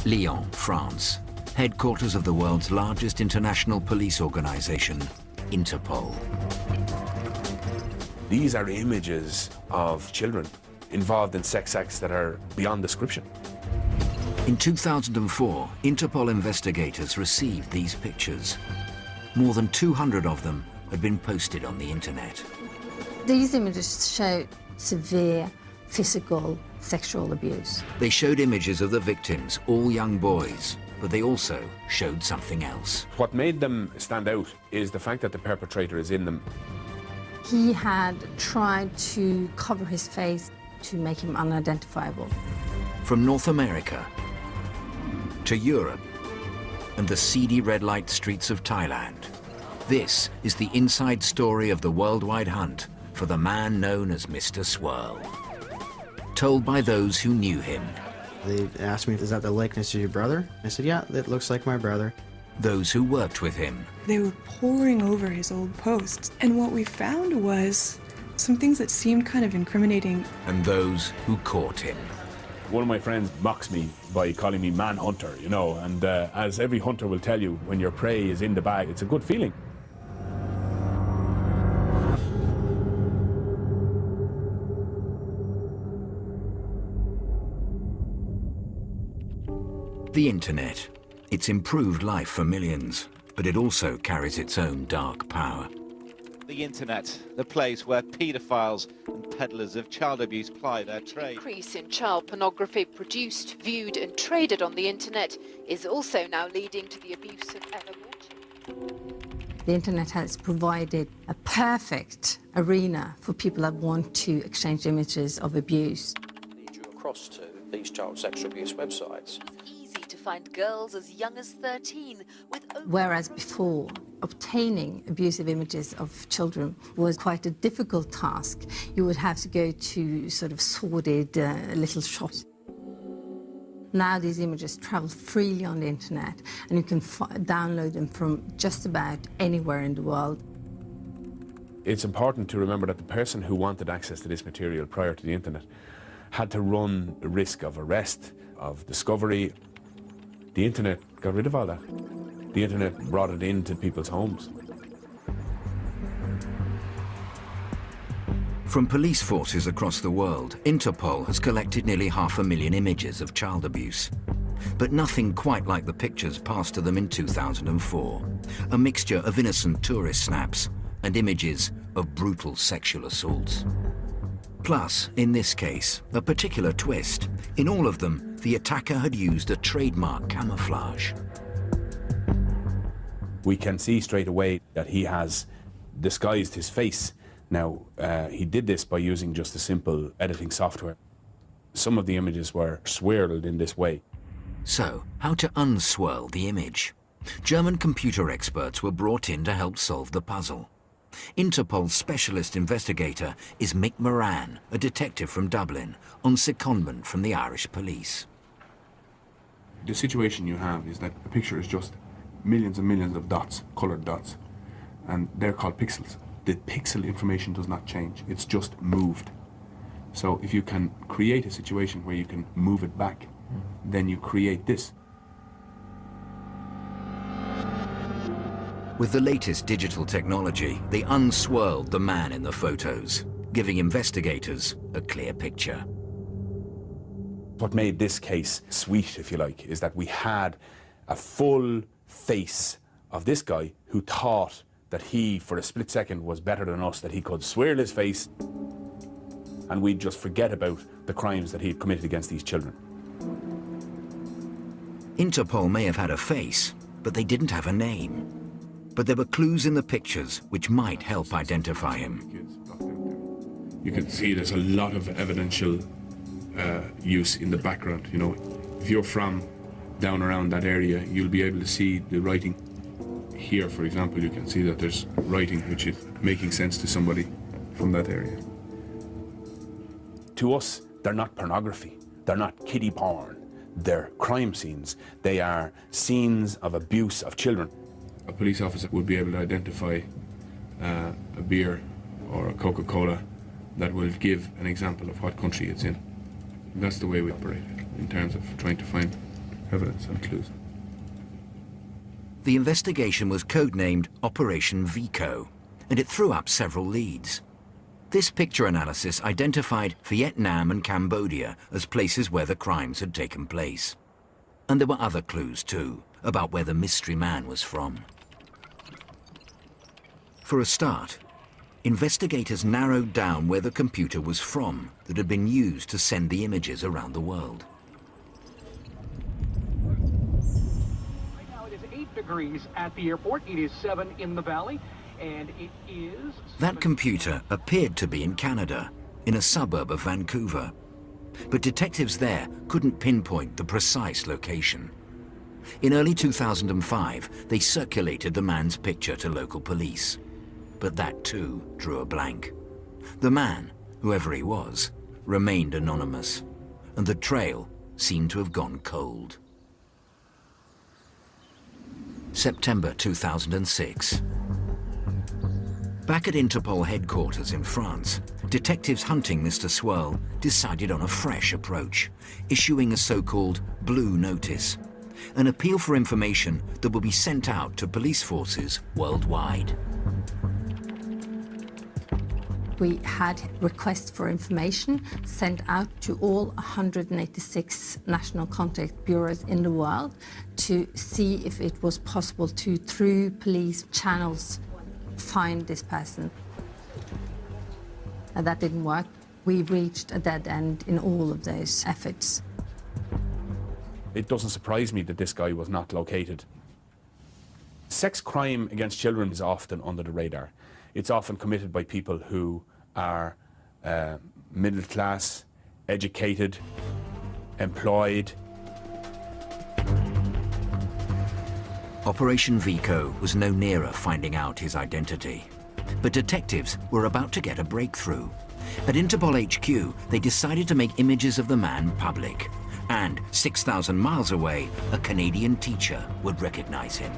Lyon, France, headquarters of the world's largest international police organization, Interpol. These are images of children involved in sex acts that are beyond description. In 2004, Interpol investigators received these pictures. More than 200 of them had been posted on the internet. These images show severe physical sexual abuse. They showed images of the victims, all young boys, but they also showed something else. What made them stand out is the fact that the perpetrator is in them. He had tried to cover his face to make him unidentifiable. From North America to Europe and the seedy red light streets of Thailand, this is the inside story of the worldwide hunt for the man known as Mr Swirl. Told by those who knew him. They asked me, is that the likeness of your brother? I said, yeah, that looks like my brother. Those who worked with him. They were poring over his old posts, and what we found was some things that seemed kind of incriminating. And those who caught him. One of my friends mocks me by calling me man hunter, you know, and as every hunter will tell you, when your prey is in the bag, it's a good feeling. The internet. It's improved life for millions, but it also carries its own dark power. The internet, the place where paedophiles and peddlers of child abuse ply their trade. The increase in child pornography produced, viewed and traded on the internet is also now leading to the abuse of ever more children. The internet has provided a perfect arena for people that want to exchange images of abuse. Lead you across to these child sexual abuse websites. To find girls as young as 13 with... Whereas before, obtaining abusive images of children was quite a difficult task. You would have to go to sort of sordid little shops. Now these images travel freely on the internet and you can download them from just about anywhere in the world. It's important to remember that the person who wanted access to this material prior to the internet had to run the risk of arrest, of discovery. The internet got rid of all that. The internet brought it into people's homes. From police forces across the world, Interpol has collected nearly 500,000 images of child abuse. But nothing quite like the pictures passed to them in 2004. A mixture of innocent tourist snaps and images of brutal sexual assaults. Plus, in this case, a particular twist. In all of them, the attacker had used a trademark camouflage. We can see straight away that he has disguised his face. Now, he did this by using just a simple editing software. Some of the images were swirled in this way. So, how to unswirl the image? German computer experts were brought in to help solve the puzzle. Interpol's specialist investigator is Mick Moran, a detective from Dublin, on secondment from the Irish police. The situation you have is that a picture is just millions and millions of dots, coloured dots, and they're called pixels. The pixel information does not change, it's just moved. So if you can create a situation where you can move it back, then you create this. With the latest digital technology, they unswirled the man in the photos, giving investigators a clear picture. What made this case sweet, if you like, is that we had a full face of this guy who thought that he, for a split second, was better than us, that he could swirl his face, and we'd just forget about the crimes that he had committed against these children. Interpol may have had a face, but they didn't have a name. But there were clues in the pictures which might help identify him. You can see there's a lot of evidential use in the background. You know, if you're from down around that area, you'll be able to see the writing. Here, for example, you can see that there's writing which is making sense to somebody from that area. To us, they're not pornography. They're not kiddie porn. They're crime scenes. They are scenes of abuse of children. A police officer would be able to identify a beer or a Coca-Cola that will give an example of what country it's in. That's the way we operate in terms of trying to find evidence and clues. The investigation was codenamed Operation Vico, and it threw up several leads. This picture analysis identified Vietnam and Cambodia as places where the crimes had taken place. And there were other clues too, about where the mystery man was from. For a start, investigators narrowed down where the computer was from that had been used to send the images around the world. Right now it is 8 degrees at the airport. It is 7 in the valley, and it is... That computer appeared to be in Canada, in a suburb of Vancouver. But detectives there couldn't pinpoint the precise location. In early 2005, they circulated the man's picture to local police. But that too drew a blank. The man, whoever he was, remained anonymous, and the trail seemed to have gone cold. September 2006. Back at Interpol headquarters in France, detectives hunting Mr Swirl decided on a fresh approach, issuing a so-called blue notice, an appeal for information that will be sent out to police forces worldwide. We had requests for information sent out to all 186 national contact bureaus in the world to see if it was possible to, through police channels, find this person. And that didn't work. We reached a dead end in all of those efforts. It doesn't surprise me that this guy was not located. Sex crime against children is often under the radar. It's often committed by people who are middle class, educated, employed. Operation Vico was no nearer finding out his identity. But detectives were about to get a breakthrough. At Interpol HQ, they decided to make images of the man public. And 6,000 miles away, a Canadian teacher would recognize him.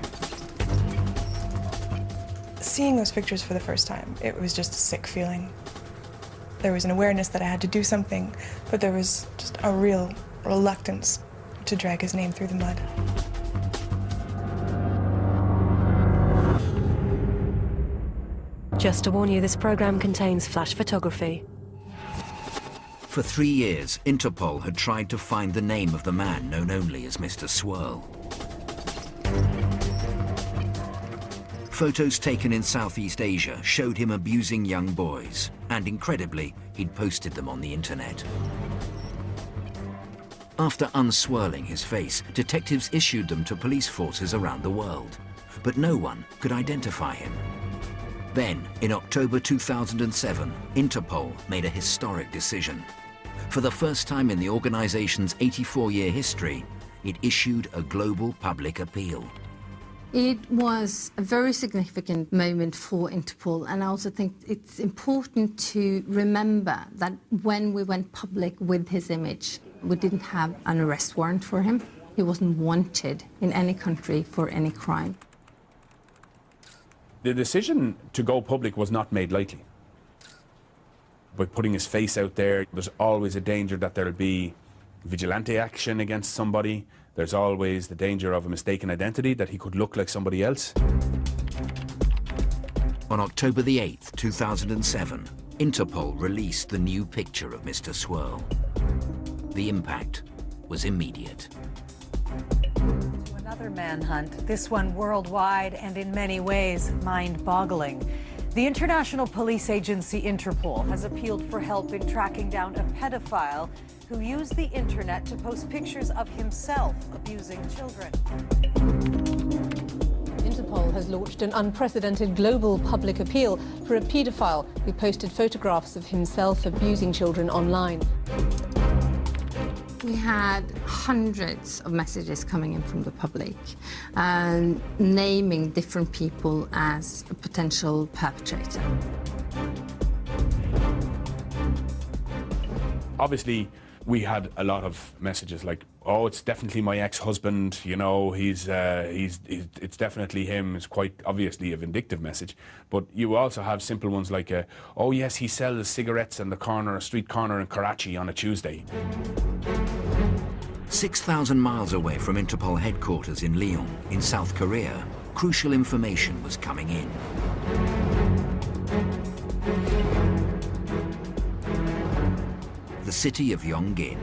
Seeing those pictures for the first time, it was just a sick feeling. There was an awareness that I had to do something, but there was just a real reluctance to drag his name through the mud. Just to warn you, this program contains flash photography. For 3 years, Interpol had tried to find the name of the man known only as Mr Swirl. Photos taken in Southeast Asia showed him abusing young boys, and incredibly, he'd posted them on the internet. After unswirling his face, detectives issued them to police forces around the world, but no one could identify him. Then, in October 2007, Interpol made a historic decision. For the first time in the organization's 84-year history, it issued a global public appeal. It was a very significant moment for Interpol, and I also think it's important to remember that when we went public with his image, we didn't have an arrest warrant for him. He wasn't wanted in any country for any crime. The decision to go public was not made lightly. By putting his face out there, there's always a danger that there'll be vigilante action against somebody. There's always the danger of a mistaken identity, that he could look like somebody else. On October the 8th, 2007, Interpol released the new picture of Mr Swirl. The impact was immediate. Another manhunt, this one worldwide and in many ways mind-boggling. The international police agency Interpol has appealed for help in tracking down a pedophile who used the internet to post pictures of himself abusing children. Interpol has launched an unprecedented global public appeal for a paedophile who posted photographs of himself abusing children online. We had hundreds of messages coming in from the public, naming different people as a potential perpetrator. Obviously, we had a lot of messages like, oh, it's definitely my ex-husband, you know, it's definitely him. It's quite obviously a vindictive message. But you also have simple ones like, oh yes, he sells cigarettes on the corner, a street corner in Karachi on a Tuesday. 6,000 miles away from Interpol headquarters in Lyon, in South Korea, crucial information was coming in. The city of Yongin.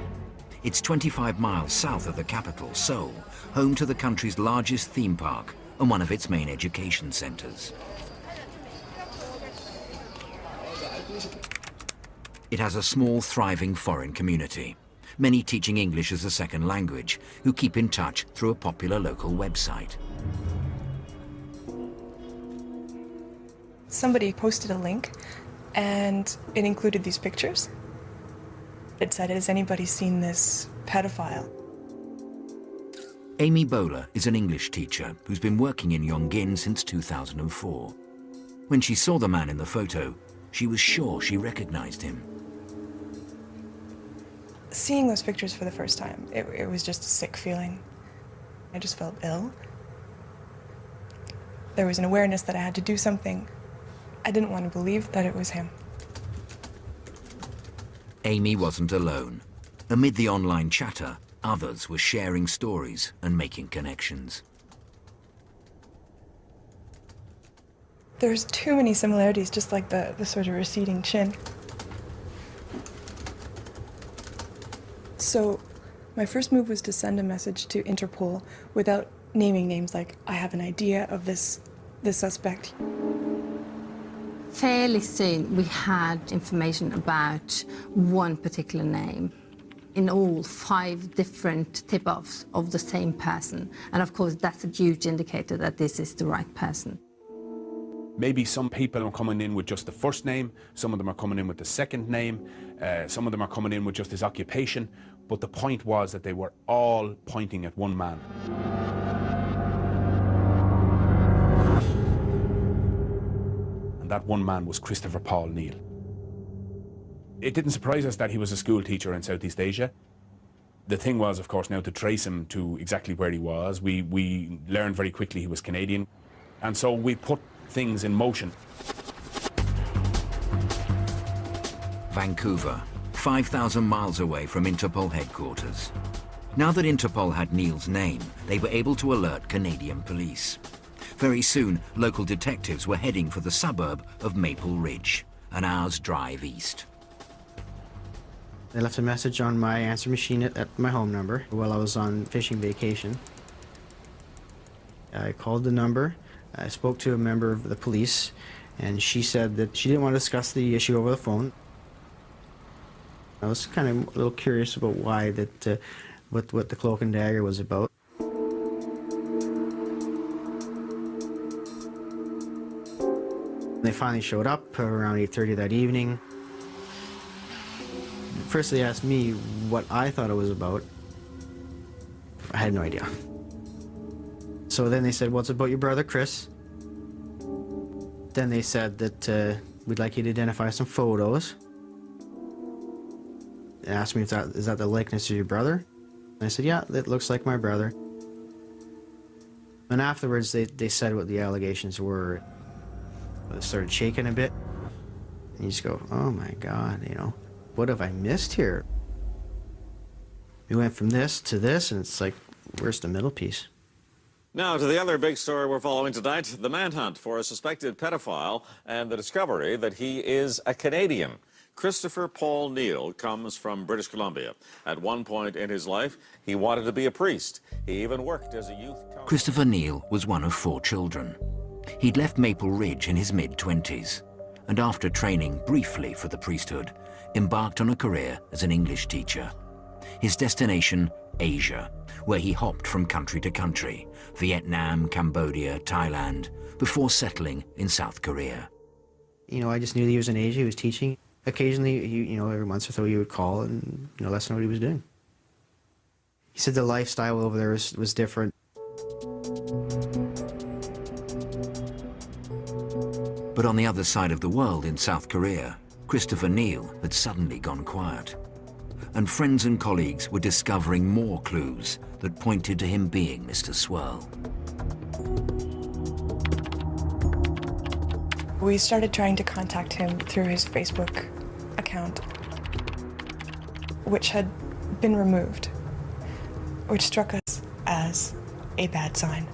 It's 25 miles south of the capital, Seoul, home to the country's largest theme park and one of its main education centers. It has a small, thriving foreign community, many teaching English as a second language, who keep in touch through a popular local website. Somebody posted a link, and it included these pictures. It said, has anybody seen this pedophile? Amy Bowler is an English teacher who's been working in Yongin since 2004. When she saw the man in the photo, she was sure she recognized him. Seeing those pictures for the first time, it was just a sick feeling. I just felt ill. There was an awareness that I had to do something. I didn't want to believe that it was him. Amy wasn't alone. Amid the online chatter, others were sharing stories and making connections. There's too many similarities, just like the sort of receding chin. So my first move was to send a message to Interpol without naming names, like, I have an idea of this suspect. Fairly soon, we had information about one particular name. In all, 5 different tip-offs of the same person. And of course, that's a huge indicator that this is the right person. Maybe some people are coming in with just the first name, some of them are coming in with the second name, some of them are coming in with just his occupation, but the point was that they were all pointing at one man. And that one man was Christopher Paul Neal. It didn't surprise us that he was a school teacher in Southeast Asia. The thing was, of course, now to trace him to exactly where he was. We learned very quickly he was Canadian, and so we put things in motion. Vancouver, 5,000 miles away from Interpol headquarters. Now that Interpol had Neal's name, they were able to alert Canadian police. Very soon, local detectives were heading for the suburb of Maple Ridge, an hour's drive east. They left a message on my answer machine at my home number while I was on fishing vacation. I called the number. I spoke to a member of the police, and she said that she didn't want to discuss the issue over the phone. I was kind of a little curious about why that, what the cloak and dagger was about. They finally showed up around 8:30 that evening. First they asked me what I thought it was about. I had no idea. So then they said, well, it's about your brother, Chris. Then they said that we'd like you to identify some photos. They asked me if is that the likeness of your brother? And I said, yeah, that looks like my brother. And afterwards they said what the allegations were. I started shaking a bit. And you just go, oh my God, you know, what have I missed here? We went from this to this, and it's like, where's the middle piece? Now to the other big story we're following tonight, the manhunt for a suspected pedophile and the discovery that he is a Canadian. Christopher Paul Neal comes from British Columbia. At one point in his life, he wanted to be a priest. He even worked as a youth... Christopher Neal was one of 4 children. He'd left Maple Ridge in his mid-20s, and after training briefly for the priesthood, embarked on a career as an English teacher. His destination, Asia, where he hopped from country to country, Vietnam, Cambodia, Thailand, before settling in South Korea. You know, I just knew that he was in Asia, he was teaching. Occasionally, you know, every once or so he would call and, you know, let us know what he was doing. He said the lifestyle over there was different. But on the other side of the world in South Korea, Christopher Neal had suddenly gone quiet. And friends and colleagues were discovering more clues that pointed to him being Mr Swirl. We started trying to contact him through his Facebook account, which had been removed. which struck us as a bad sign.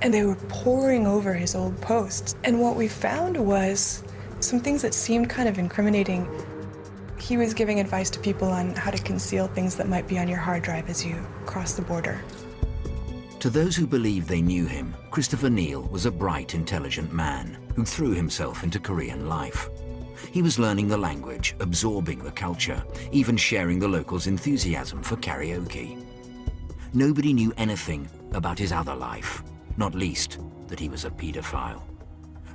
And they were poring over his old posts. And what we found was some things that seemed kind of incriminating. He was giving advice to people on how to conceal things that might be on your hard drive as you cross the border. To those who believed they knew him, Christopher Neal was a bright, intelligent man who threw himself into Korean life. He was learning the language, absorbing the culture, even sharing the locals' enthusiasm for karaoke. Nobody knew anything about his other life, not least that he was a paedophile.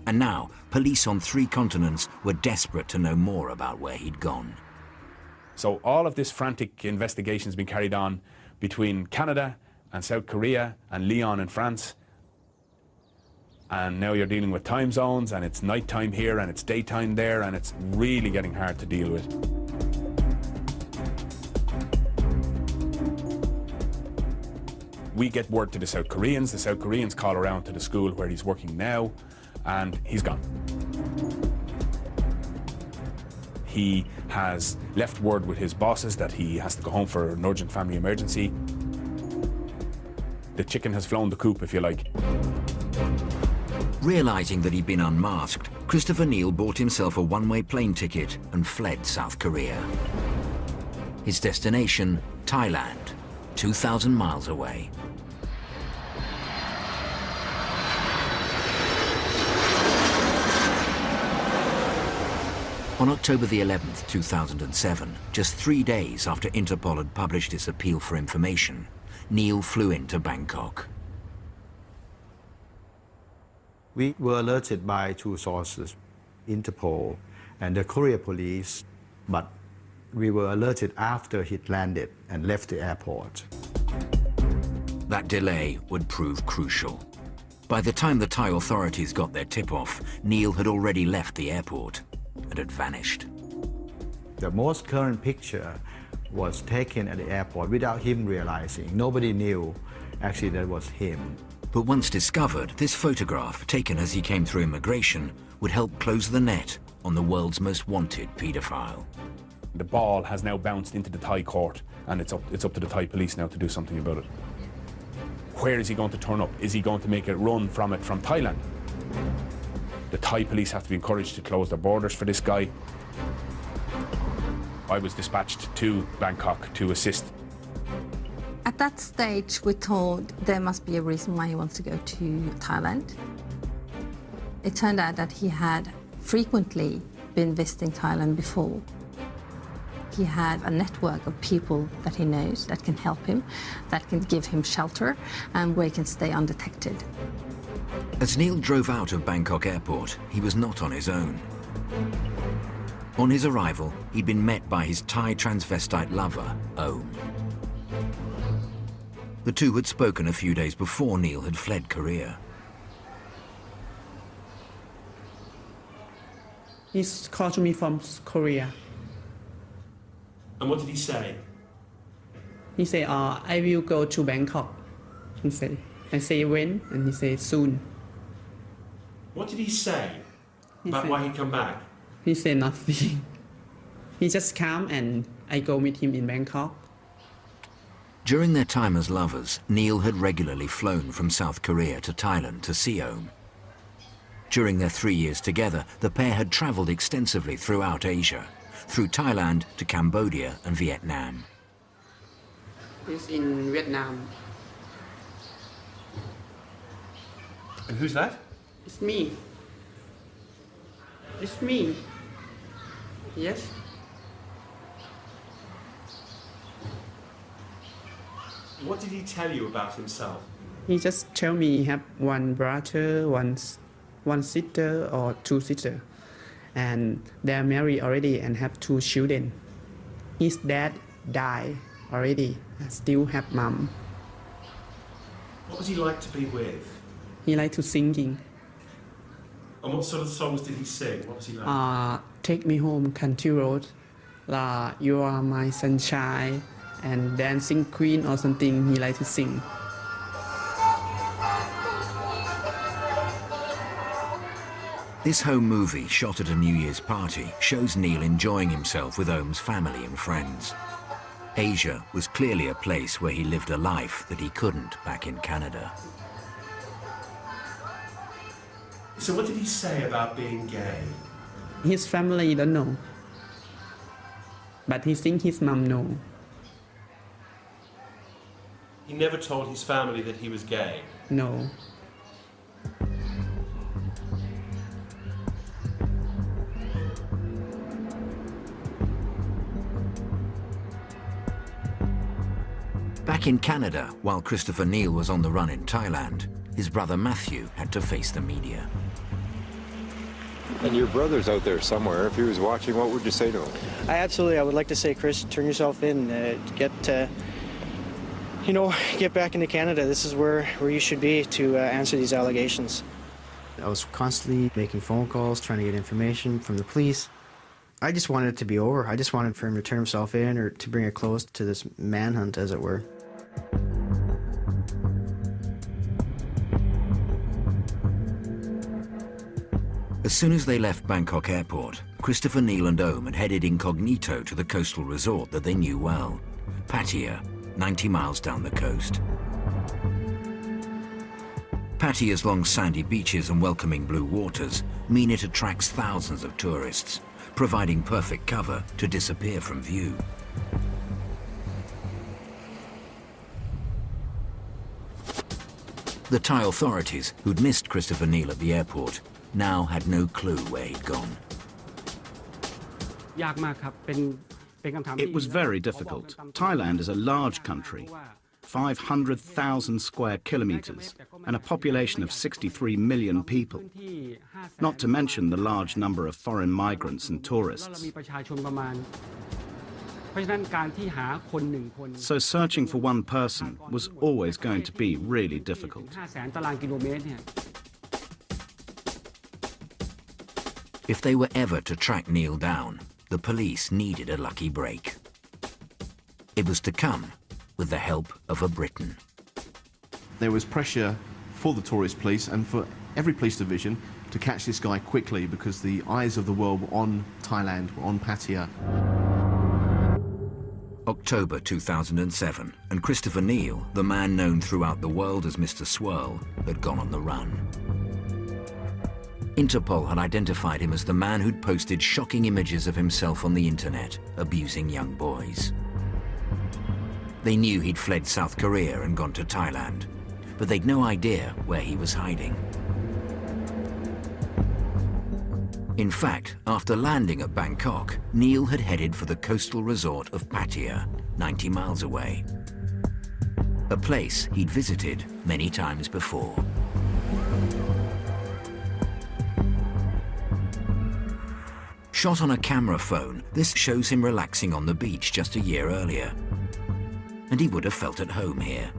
And now, police on 3 continents were desperate to know more about where he'd gone. So all of this frantic investigation has been carried on between Canada and South Korea and Lyon in France. And now you're dealing with time zones, and it's nighttime here and it's daytime there, and it's really getting hard to deal with. We get word to the South Koreans call around to the school where he's working now, and he's gone. He has left word with his bosses that he has to go home for an urgent family emergency. The chicken has flown the coop, if you like. Realizing that he'd been unmasked, Christopher Neal bought himself a one-way plane ticket and fled South Korea. His destination, Thailand, 2,000 miles away. On October the 11th, 2007, just 3 days after Interpol had published its appeal for information, Neal flew into Bangkok. We were alerted by 2 sources, Interpol and the Korea police, but we were alerted after he'd landed and left the airport. That delay would prove crucial. By the time the Thai authorities got their tip-off, Neal had already left the airport and had vanished. The most current picture was taken at the airport without him realizing. Nobody knew actually that was him. But once discovered, this photograph, taken as he came through immigration, would help close the net on the world's most wanted paedophile. The ball has now bounced into the Thai court, and it's up to the Thai police now to do something about it. Where is he going to turn up? Is he going to make a run from it from Thailand? The Thai police have to be encouraged to close their borders for this guy. I was dispatched to Bangkok to assist. At that stage, we thought there must be a reason why he wants to go to Thailand. It turned out that he had frequently been visiting Thailand before. He had a network of people that he knows that can help him, that can give him shelter, and where he can stay undetected. As Neal drove out of Bangkok airport, he was not on his own. On his arrival, he'd been met by his Thai transvestite lover, Om. The two had spoken a few days before Neal had fled Korea. He's called to me from Korea. And what did he say? He said, I will go to Bangkok. He said, I say when, and he said soon. What did he say about why he'd come back? He said nothing. He just came and I go meet him in Bangkok. During their time as lovers, Neal had regularly flown from South Korea to Thailand to see Om. During their 3 years together, the pair had traveled extensively throughout Asia, through Thailand to Cambodia and Vietnam. He's in Vietnam. And who's that? It's me. It's me. Yes. What did he tell you about himself? He just told me he have one brother, one sister or 2 sisters. And they're married already and have 2 children. His dad died already, still have mom. What was he like to be with? He liked to singing. And what sort of songs did he sing? What was he like? Take Me Home, Country Road, You Are My Sunshine, and Dancing Queen or something he liked to sing. This home movie, shot at a New Year's party, shows Neal enjoying himself with Om's family and friends. Asia was clearly a place where he lived a life that he couldn't back in Canada. So what did he say about being gay? His family don't know, but he think his mom know. He never told his family that he was gay? No. Back in Canada, while Christopher Neil was on the run in Thailand, his brother Matthew had to face the media. And your brother's out there somewhere. If he was watching, what would you say to him? I would like to say, Chris, turn yourself in, get back into Canada. This is where you should be to answer these allegations. I was constantly making phone calls, trying to get information from the police. I just wanted it to be over. I just wanted for him to turn himself in, or to bring a close to this manhunt, as it were. As soon as they left Bangkok airport, Christopher Neil and Ohm had headed incognito to the coastal resort that they knew well, Pattaya, 90 miles down the coast. Pattaya's long sandy beaches and welcoming blue waters mean it attracts thousands of tourists, providing perfect cover to disappear from view. The Thai authorities, who'd missed Christopher Neil at the airport, now had no clue where he'd gone. It was very difficult. Thailand is a large country, 500,000 square kilometers, and a population of 63 million people, not to mention the large number of foreign migrants and tourists. So searching for one person was always going to be really difficult. If they were ever to track Neil down, the police needed a lucky break. It was to come with the help of a Briton. There was pressure for the tourist police and for every police division to catch this guy quickly, because the eyes of the world were on Thailand, were on Pattaya. October 2007, and Christopher Neil, the man known throughout the world as Mr Swirl, had gone on the run. Interpol had identified him as the man who'd posted shocking images of himself on the internet, abusing young boys. They knew he'd fled South Korea and gone to Thailand, but they'd no idea where he was hiding. In fact, after landing at Bangkok, Neil had headed for the coastal resort of Pattaya, 90 miles away. A place he'd visited many times before. Shot on a camera phone, this shows him relaxing on the beach just a year earlier. And he would have felt at home here,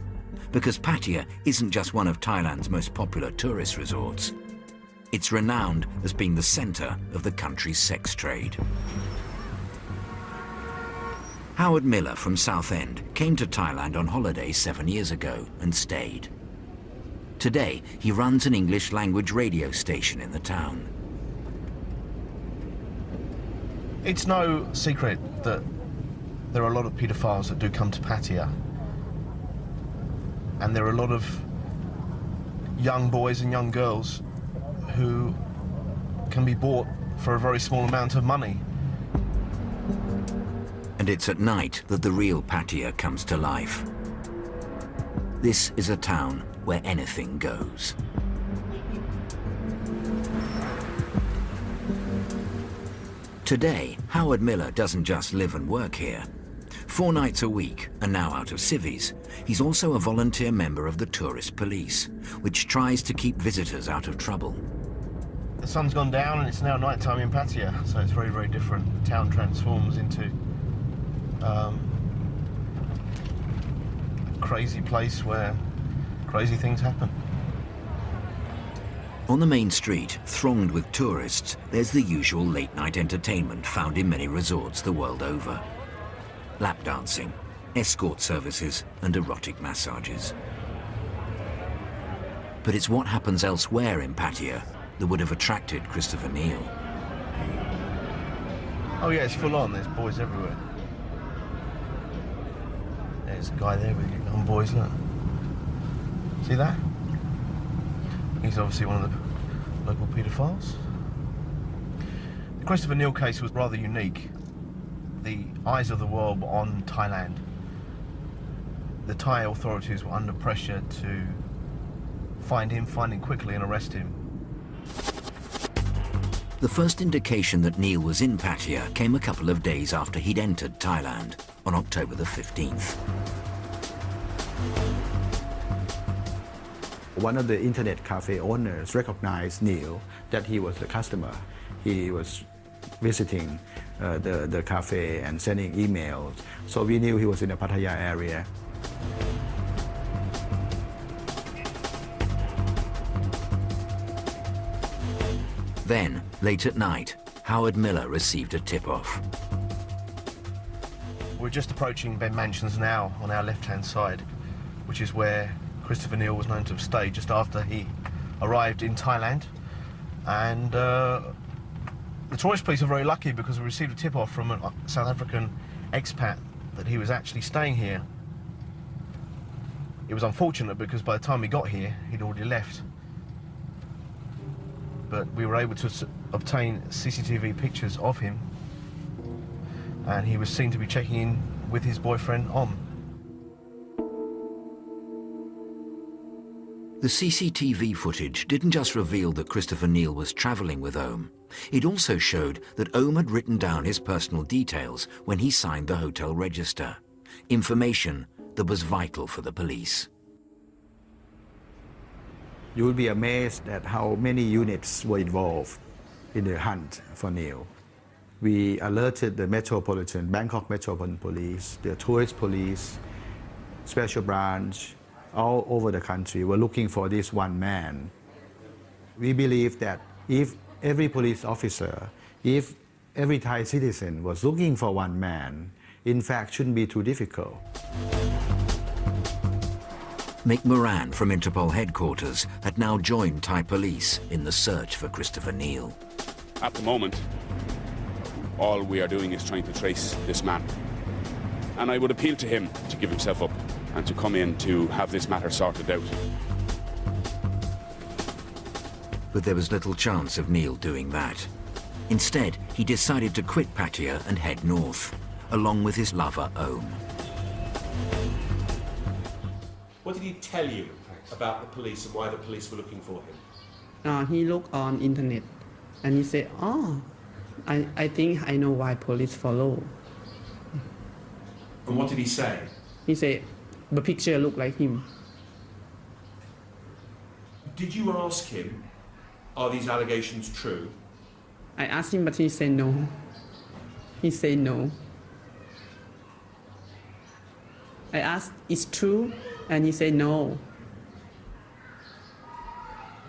because Pattaya isn't just one of Thailand's most popular tourist resorts. It's renowned as being the center of the country's sex trade. Howard Miller from Southend came to Thailand on holiday 7 years ago and stayed. Today, he runs an English language radio station in the town. It's no secret that there are a lot of paedophiles that do come to Pattaya. And there are a lot of young boys and young girls who can be bought for a very small amount of money. And it's at night that the real Pattaya comes to life. This is a town where anything goes. Today, Howard Miller doesn't just live and work here. 4 nights a week, and now out of civvies, he's also a volunteer member of the tourist police, which tries to keep visitors out of trouble. The sun's gone down and it's now night time in Pattaya, so it's very, very different. The town transforms into a crazy place where crazy things happen. On the main street, thronged with tourists, there's the usual late-night entertainment found in many resorts the world over. Lap dancing, escort services, and erotic massages. But it's what happens elsewhere in Pattaya that would have attracted Christopher Neil. Oh yeah, it's full on, there's boys everywhere. There's a guy there with young boys, look. See that? He's obviously one of the local paedophiles. The Christopher Neal case was rather unique. The eyes of the world were on Thailand. The Thai authorities were under pressure to find him quickly and arrest him. The first indication that Neil was in Pattaya came a couple of days after he'd entered Thailand on October the 15th. One of the internet cafe owners recognized Neil, that he was the customer. He was visiting the cafe and sending emails, so we knew he was in the Pattaya area. Then, late at night, Howard Miller received a tip-off. We're just approaching Ben Mansions now on our left-hand side, which is where Christopher Neal was known to have stayed just after he arrived in Thailand. And the tourist police are very lucky because we received a tip-off from a South African expat that he was actually staying here. It was unfortunate because by the time we got here, he'd already left. But we were able to obtain CCTV pictures of him, and he was seen to be checking in with his boyfriend Om. The CCTV footage didn't just reveal that Christopher Neal was travelling with Om. It also showed that Om had written down his personal details when he signed the hotel register, information that was vital for the police. You will be amazed at how many units were involved in the hunt for Neil. We alerted the Bangkok Metropolitan Police, the tourist police, special branch, all over the country were looking for this one man. We believe that if every police officer, if every Thai citizen was looking for one man, in fact, shouldn't be too difficult. Mick Moran from Interpol headquarters had now joined Thai police in the search for Christopher Neal. At the moment, all we are doing is trying to trace this man. And I would appeal to him to give himself up and to come in to have this matter sorted out. But there was little chance of Neil doing that. Instead, he decided to quit Pattaya and head north, along with his lover, Om. What did he tell you about the police and why the police were looking for him? He looked on internet and he said, oh, I think I know why police follow. And what did he say? He said, the picture looked like him. Did you ask him, are these allegations true? I asked him, but he said no. He said no. I asked, it's true? And he said no.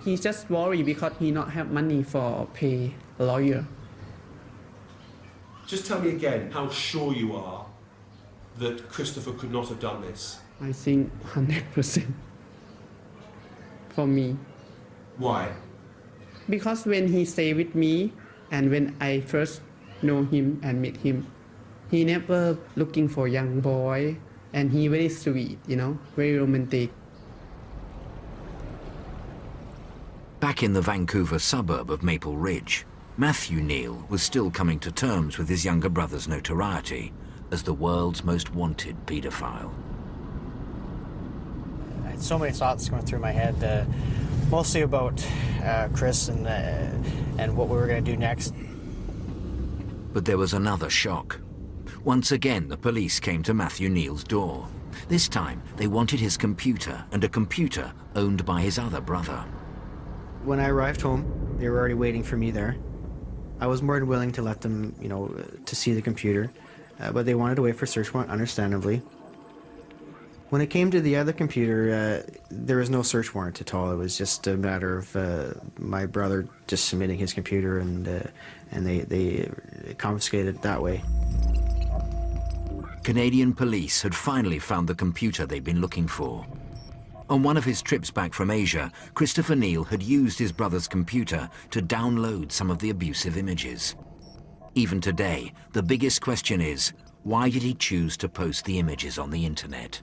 He's just worried because he not have money for pay a lawyer. Just tell me again how sure you are that Christopher could not have done this. I think 100% for me. Why? Because when he stay with me and when I first know him and meet him, he never looking for young boy. And he very sweet, you know, very romantic. Back in the Vancouver suburb of Maple Ridge, Matthew Neal was still coming to terms with his younger brother's notoriety as the world's most wanted paedophile. I had so many thoughts going through my head, mostly about Chris and what we were going to do next. But there was another shock. Once again, the police came to Matthew Neal's door. This time, they wanted his computer and a computer owned by his other brother. When I arrived home, they were already waiting for me there. I was more than willing to let them, to see the computer, but they wanted to wait for search warrant, understandably. When it came to the other computer, there was no search warrant at all. It was just a matter of my brother just submitting his computer, and they confiscated it that way. Canadian police had finally found the computer they'd been looking for. On one of his trips back from Asia, Christopher Neal had used his brother's computer to download some of the abusive images. Even today, the biggest question is, why did he choose to post the images on the internet?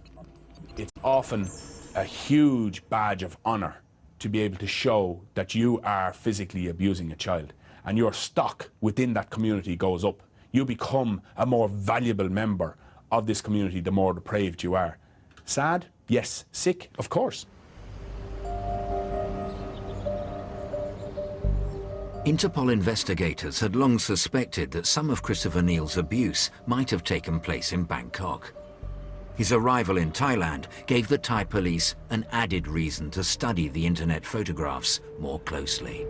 It's often a huge badge of honor to be able to show that you are physically abusing a child, and your stock within that community goes up. You become a more valuable member of this community the more depraved you are. Sad? Yes. Sick? Of course. Interpol investigators had long suspected that some of Christopher Neal's abuse might have taken place in Bangkok. His arrival in Thailand gave the Thai police an added reason to study the internet photographs more closely.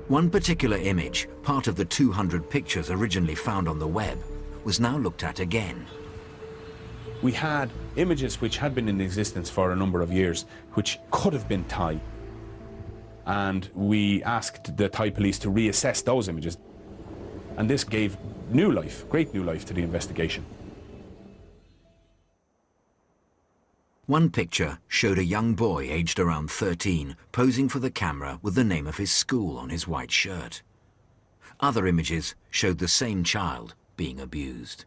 One particular image, part of the 200 pictures originally found on the web, was now looked at again. We had images which had been in existence for a number of years, which could have been Thai. And we asked the Thai police to reassess those images. And this gave new life, great new life to the investigation. One picture showed a young boy aged around 13 posing for the camera with the name of his school on his white shirt. Other images showed the same child being abused.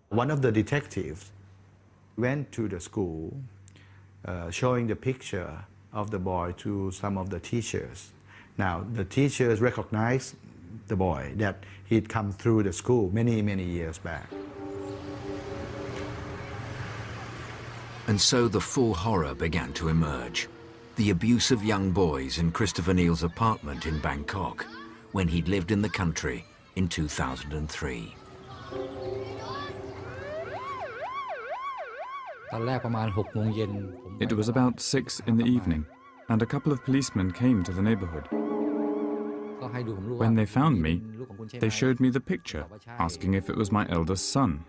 One of the detectives went to the school showing the picture of the boy to some of the teachers. Now, the teachers recognized the boy, that he'd come through the school many, many years back. And so the full horror began to emerge. The abuse of young boys in Christopher Neal's apartment in Bangkok, when he'd lived in the country in 2003. It was about 6 in the evening, and a couple of policemen came to the neighborhood. When they found me, they showed me the picture, asking if it was my eldest son.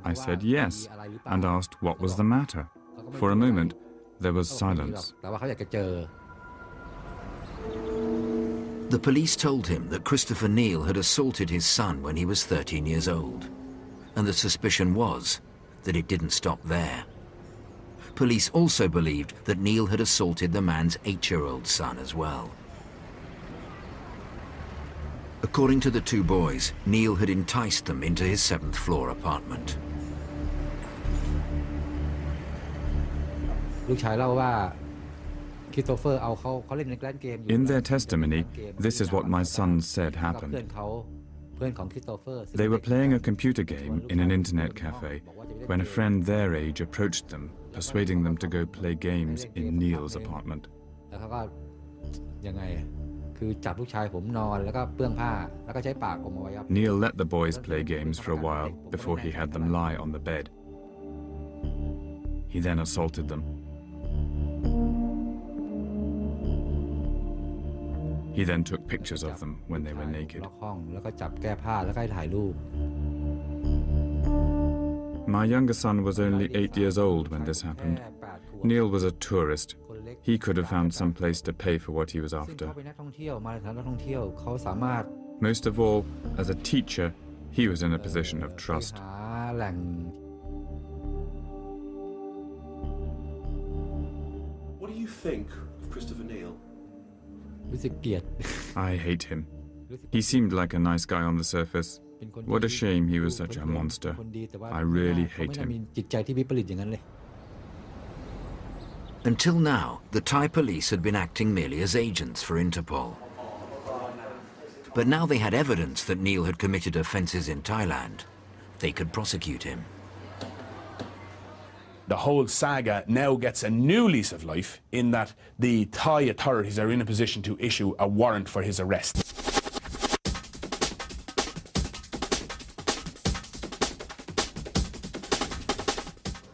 I said yes, and asked what was the matter. For a moment, there was silence. The police told him that Christopher Neal had assaulted his son when he was 13 years old, and the suspicion was that it didn't stop there. Police also believed that Neal had assaulted the man's 8-year-old son as well. According to the two boys, Neal had enticed them into his 7th floor apartment. In their testimony, this is what my son said happened. They were playing a computer game in an internet cafe when a friend their age approached them, persuading them to go play games in Neal's apartment. Neal let the boys play games for a while before he had them lie on the bed. He then assaulted them. He then took pictures of them when they were naked. My younger son was only 8 years old when this happened. Neal was a tourist. He could have found some place to pay for what he was after. Most of all, as a teacher, he was in a position of trust. What do you think of Christopher Neal? I hate him. He seemed like a nice guy on the surface. What a shame he was such a monster. I really hate him. Until now, the Thai police had been acting merely as agents for Interpol. But now they had evidence that Neal had committed offences in Thailand. They could prosecute him. The whole saga now gets a new lease of life in that the Thai authorities are in a position to issue a warrant for his arrest.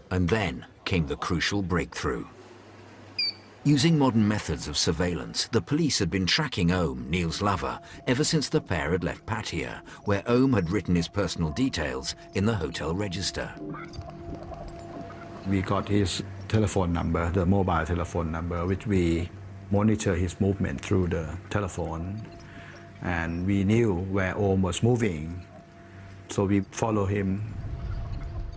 And then came the crucial breakthrough. Using modern methods of surveillance, the police had been tracking Om, Neal's lover, ever since the pair had left Pattaya, where Om had written his personal details in the hotel register. We got his telephone number, the mobile telephone number, which we monitor his movement through the telephone. And we knew where Om was moving, so we follow him.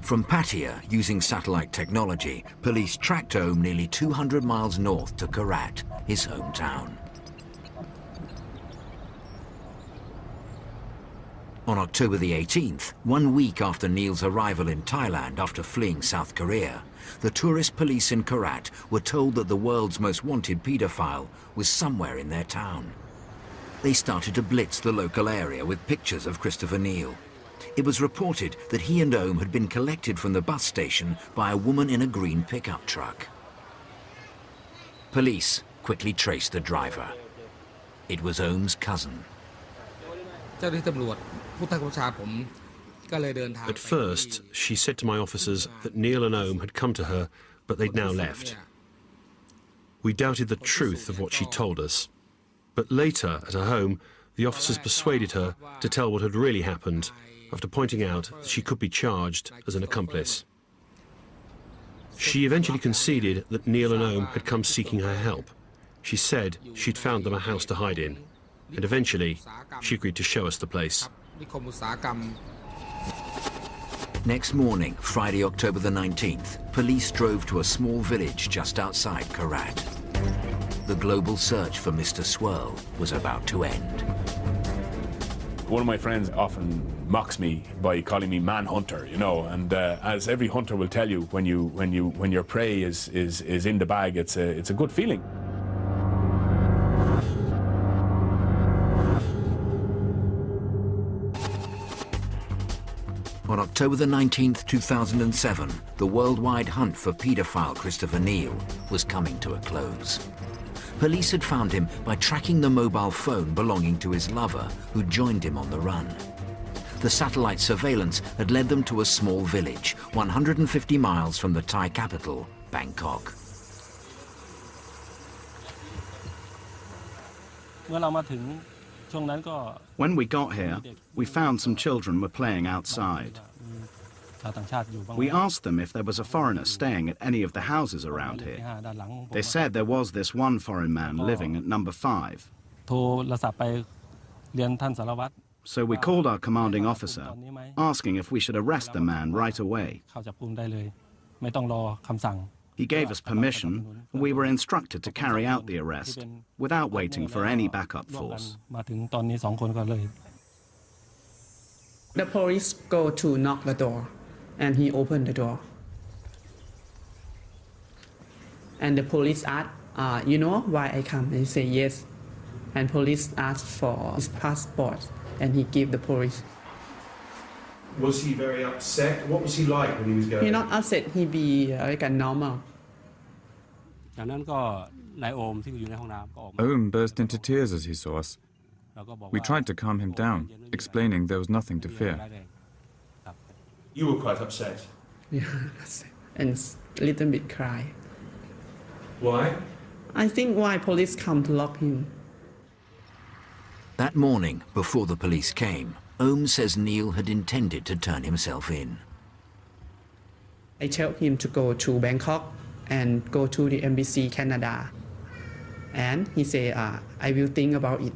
From Pattaya, using satellite technology, police tracked Om nearly 200 miles north to Korat, his hometown. On October the 18th, 1 week after Neil's arrival in Thailand after fleeing South Korea, the tourist police in Korat were told that the world's most wanted paedophile was somewhere in their town. They started to blitz the local area with pictures of Christopher Neil. It was reported that he and Ohm had been collected from the bus station by a woman in a green pickup truck. Police quickly traced the driver. It was Ohm's cousin. At first, she said to my officers that Neil and Ohm had come to her, but they'd now left. We doubted the truth of what she told us. But later, at her home, the officers persuaded her to tell what had really happened, after pointing out that she could be charged as an accomplice. She eventually conceded that Neil and Ohm had come seeking her help. She said she'd found them a house to hide in, and eventually she agreed to show us the place. Next morning, Friday, October the 19th, police drove to a small village just outside Korat. The global search for Mr Swirl was about to end. One of my friends often mocks me by calling me manhunter, you know, and as every hunter will tell you, when your prey is in the bag, it's a good feeling. On October the 19th, 2007, the worldwide hunt for paedophile Christopher Neil was coming to a close. Police had found him by tracking the mobile phone belonging to his lover, who joined him on the run. The satellite surveillance had led them to a small village, 150 miles from the Thai capital, Bangkok. When we got here, we found some children were playing outside. We asked them if there was a foreigner staying at any of the houses around here. They said there was this one foreign man living at number 5. So we called our commanding officer, asking if we should arrest the man right away. He gave us permission, and we were instructed to carry out the arrest without waiting for any backup force. The police go to knock the door, and he opened the door. And the police ask, you know why I come? And he say yes. And police asked for his passport, and he gave the police. Was he very upset? What was he like when he was going? He not upset, he be like a normal. Ohm burst into tears as he saw us. We tried to calm him down, explaining there was nothing to fear. You were quite upset. Yeah, and a little bit cry. Why? I think why police come to lock him. That morning, before the police came, Ohm says Neil had intended to turn himself in. I tell him to go to Bangkok and go to the embassy Canada. And he say, I will think about it.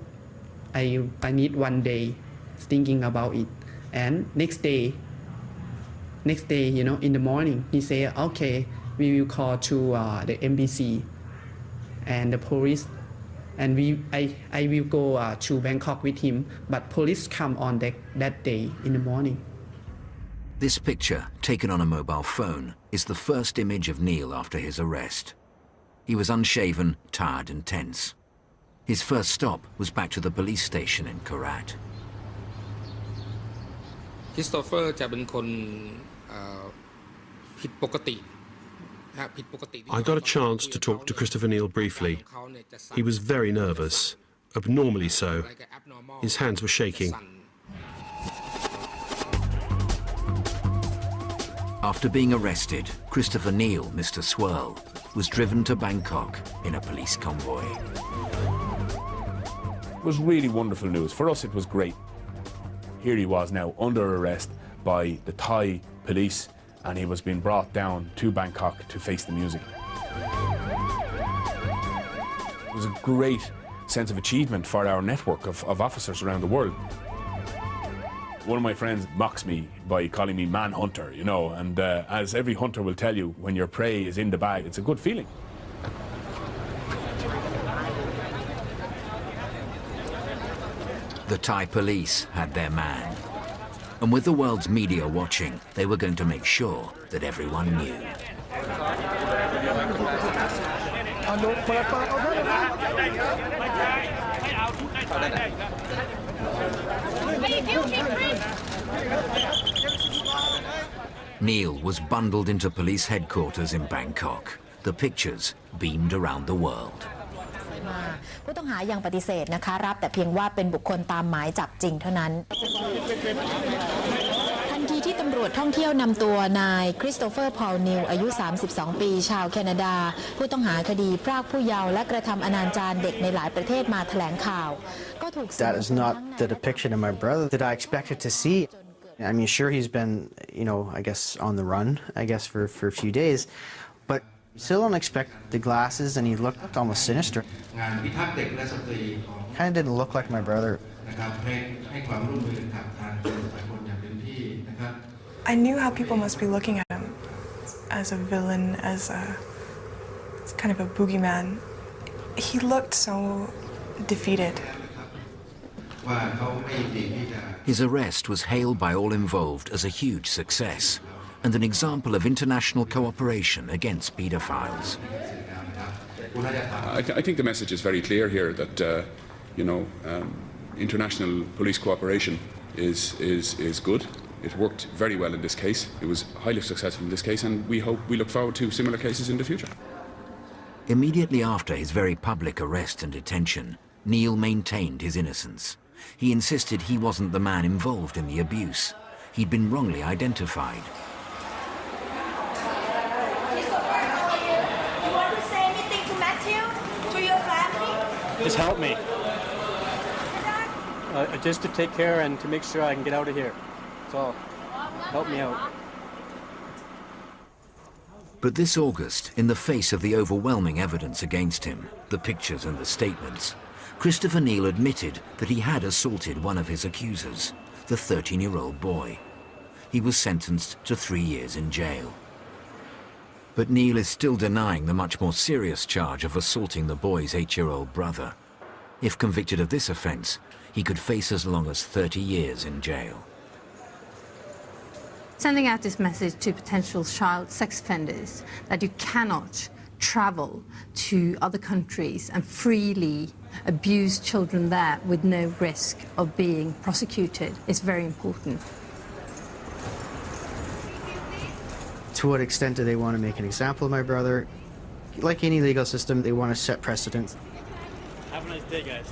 I need 1 day thinking about it. And next day, you know, in the morning, he say, okay, we will call to the embassy and the police. And I will go to Bangkok with him, but police come on that day in the morning. This picture, taken on a mobile phone, is the first image of Neil after his arrest. He was unshaven, tired and tense. His first stop was back to the police station in Korat. I got a chance to talk to Christopher Neil briefly. He was very nervous, abnormally so. His hands were shaking. After being arrested, Christopher Neil, Mr Swirl, was driven to Bangkok in a police convoy. It was really wonderful news. For us, it was great. Here he was now under arrest by the Thai police, and he was being brought down to Bangkok to face the music. It was a great sense of achievement for our network of officers around the world. One of my friends mocks me by calling me manhunter, you know, and as every hunter will tell you, when your prey is in the bag, it's a good feeling. The Thai police had their man. And with the world's media watching, they were going to make sure that everyone knew. Neil was bundled into police headquarters in Bangkok. The pictures beamed around the world. ผู้ต้องหายังปฏิเสธนะคะรับแต่เพียงว่าเป็นบุคคลตามหมายจับจริงเท่านั้นทันทีที่ตำรวจท่องเที่ยวนำตัวนายคริสโตเฟอร์พอลนิวอายุ32ปีชาวแคนาดาผู้ต้องหาคดีพรากผู้เยาว์และกระทำอนาจารเด็กในหลายประเทศมาแถลงข่าวก็ถูก That is not the depiction of my brother that I expected to see. I mean, sure, he's been, I guess on the run, for a few days, but still don't expect the glasses, and he looked almost sinister. Kind of didn't look like my brother. I knew how people must be looking at him as a villain, as kind of a boogeyman. He looked so defeated. His arrest was hailed by all involved as a huge success and an example of international cooperation against paedophiles. I think the message is very clear here that, international police cooperation is good. It worked very well in this case. It was highly successful in this case, and we look forward to similar cases in the future. Immediately after his very public arrest and detention, Neil maintained his innocence. He insisted he wasn't the man involved in the abuse. He'd been wrongly identified. You want to say anything to Matthew, to your family? Just help me. Just to take care and to make sure I can get out of here. That's all. Help me out. But this August, in the face of the overwhelming evidence against him, the pictures and the statements, Christopher Neil admitted that he had assaulted one of his accusers, the 13-year-old boy. He was sentenced to 3 years in jail. But Neil is still denying the much more serious charge of assaulting the boy's 8-year-old brother. If convicted of this offence, he could face as long as 30 years in jail. Sending out this message to potential child sex offenders that you cannot travel to other countries and freely abuse children there with no risk of being prosecuted is very important. To what extent do they want to make an example of my brother? Like any legal system, they want to set precedents. Have a nice day, guys.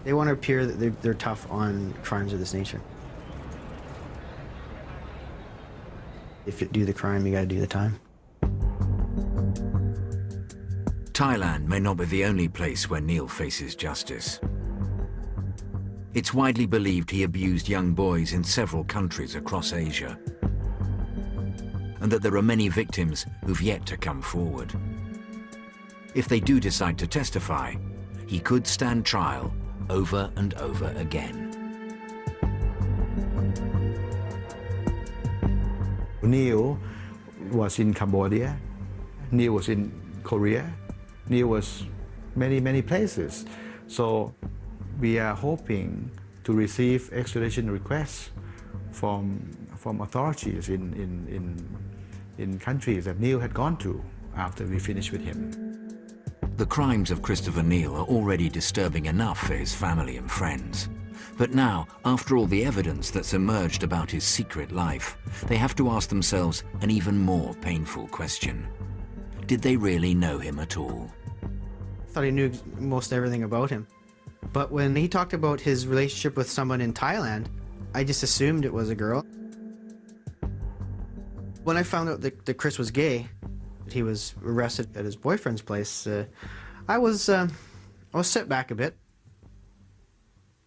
They want to appear that they're tough on crimes of this nature. If you do the crime, you got to do the time. Thailand may not be the only place where Neil faces justice. It's widely believed he abused young boys in several countries across Asia, and that there are many victims who've yet to come forward. If they do decide to testify, he could stand trial over and over again. Neil was in Cambodia. Neil was in Korea. Neil was many places. So we are hoping to receive extradition requests from authorities in countries that Neil had gone to after we finished with him. The crimes of Christopher Neil are already disturbing enough for his family and friends. But now, after all the evidence that's emerged about his secret life, they have to ask themselves an even more painful question. Did they really know him at all? I thought I knew most everything about him. But when he talked about his relationship with someone in Thailand, I just assumed it was a girl. When I found out that Chris was gay, he was arrested at his boyfriend's place, I was set back a bit.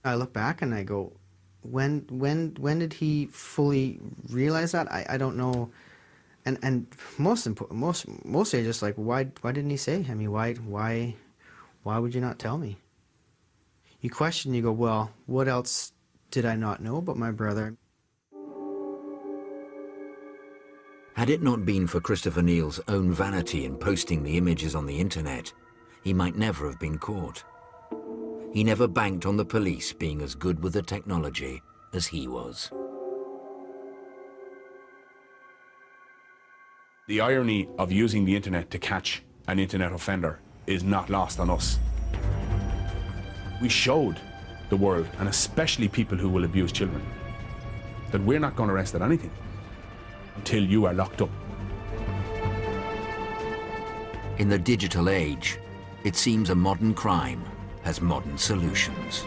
I look back and I go, when did he fully realize that? I don't know. And mostly just like, why didn't he say? I mean, why would you not tell me? You question, you go, well, what else did I not know about my brother? Had it not been for Christopher Neil's own vanity in posting the images on the internet, he might never have been caught. He never banked on the police being as good with the technology as he was. The irony of using the internet to catch an internet offender is not lost on us. We showed the world, and especially people who will abuse children, that we're not going to rest at anything until you are locked up. In the digital age, it seems a modern crime has modern solutions.